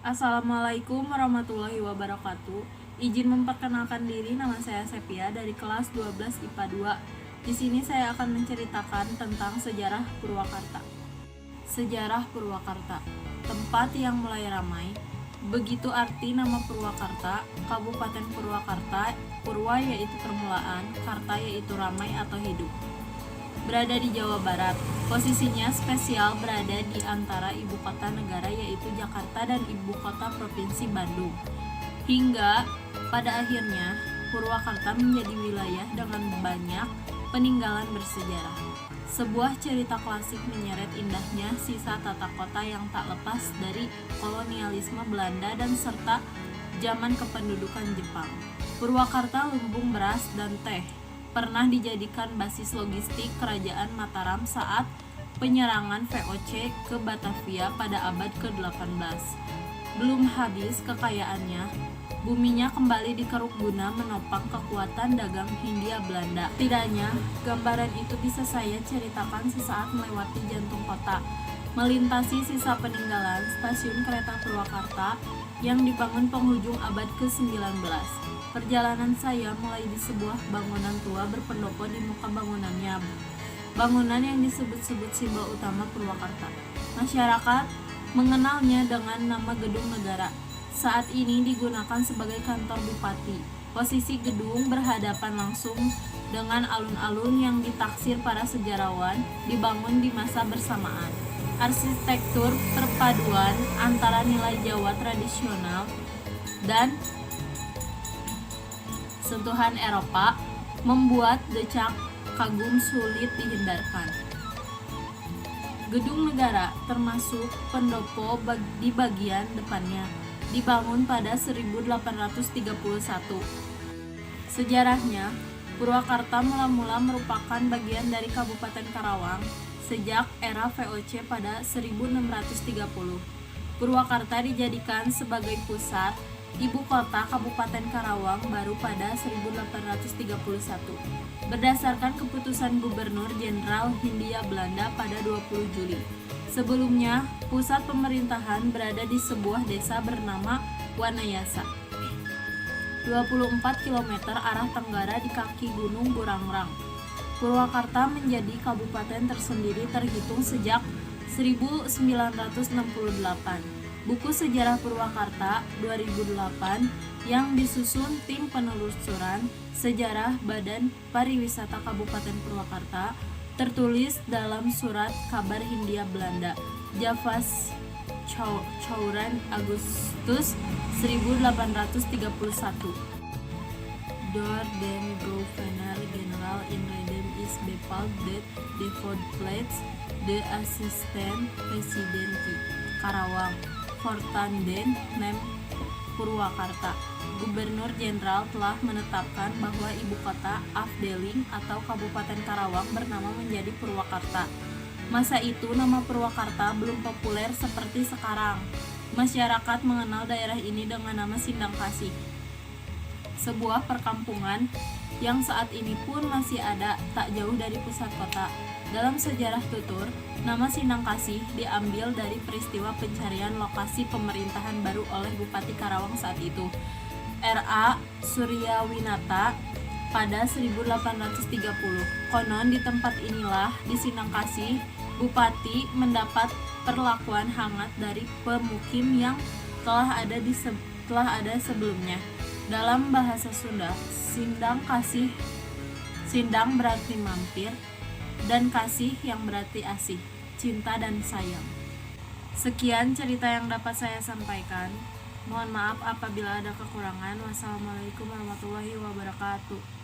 Assalamualaikum warahmatullahi wabarakatuh. Izin memperkenalkan diri, nama saya Sepia dari kelas 12 IPA 2. Di sini saya akan menceritakan tentang sejarah Purwakarta. Sejarah Purwakarta, tempat yang mulai ramai. Begitu arti nama Purwakarta, Kabupaten Purwakarta, Purwa yaitu permulaan, Karta yaitu ramai atau hidup. Berada di Jawa Barat, posisinya spesial berada di antara ibu kota negara yaitu Jakarta dan ibu kota provinsi Bandung. Hingga pada akhirnya Purwakarta menjadi wilayah dengan banyak peninggalan bersejarah. Sebuah cerita klasik menyeret indahnya sisa tata kota yang tak lepas dari kolonialisme Belanda dan serta zaman kependudukan Jepang. Purwakarta lumbung beras dan teh pernah dijadikan basis logistik kerajaan Mataram saat penyerangan VOC ke Batavia pada abad ke-18. Belum habis kekayaannya, buminya kembali dikeruk guna menopang kekuatan dagang Hindia Belanda. Setidaknya, gambaran itu bisa saya ceritakan sesaat melewati jantung kota, melintasi sisa peninggalan stasiun kereta Purwakarta yang dibangun penghujung abad ke-19. Perjalanan saya mulai di sebuah bangunan tua berpendopo di muka bangunannya. Bangunan yang disebut-sebut simbol utama Purwakarta. Masyarakat mengenalnya dengan nama Gedung Negara. Saat ini digunakan sebagai kantor bupati. Posisi gedung berhadapan langsung dengan alun-alun yang ditaksir para sejarawan dibangun di masa bersamaan. Arsitektur perpaduan antara nilai Jawa tradisional dan sentuhan Eropa membuat decak kagum sulit dihindarkan. Gedung Negara termasuk pendopo di bagian depannya, dibangun pada 1831. Sejarahnya, Purwakarta mula-mula merupakan bagian dari Kabupaten Karawang sejak era VOC pada 1630. Purwakarta dijadikan sebagai pusat ibu kota Kabupaten Karawang baru pada 1831 berdasarkan keputusan Gubernur Jenderal Hindia Belanda pada 20 Juli. Sebelumnya, pusat pemerintahan berada di sebuah desa bernama Wanayasa, 24 km arah tenggara di kaki Gunung Burangrang. Purwakarta menjadi kabupaten tersendiri terhitung sejak 1968. Buku Sejarah Purwakarta 2008 yang disusun tim penelusuran sejarah Badan Pariwisata Kabupaten Purwakarta tertulis dalam surat kabar Hindia Belanda Javas Chauran Agustus 1831. Door den Gouverneur General in Reden is bepaald dat de voortplaats de assistent presidenti Karawang Fortanden Mem Purwakarta. Gubernur Jenderal telah menetapkan bahwa ibu kota Afdeling atau Kabupaten Karawang bernama menjadi Purwakarta. Masa itu nama Purwakarta belum populer seperti sekarang. Masyarakat mengenal daerah ini dengan nama Sindang Kasih, sebuah perkampungan yang saat ini pun masih ada tak jauh dari pusat kota. Dalam sejarah tutur, nama Sindang Kasih diambil dari peristiwa pencarian lokasi pemerintahan baru oleh Bupati Karawang saat itu, R.A. Suryawinata, pada 1830. Konon di tempat inilah, di Sindang Kasih, Bupati mendapat perlakuan hangat dari pemukim yang telah ada sebelumnya. Dalam bahasa Sunda, Sindang Kasih, Sindang berarti mampir, dan kasih yang berarti asih, cinta dan sayang. Sekian cerita yang dapat saya sampaikan. Mohon maaf apabila ada kekurangan. Wassalamualaikum warahmatullahi wabarakatuh.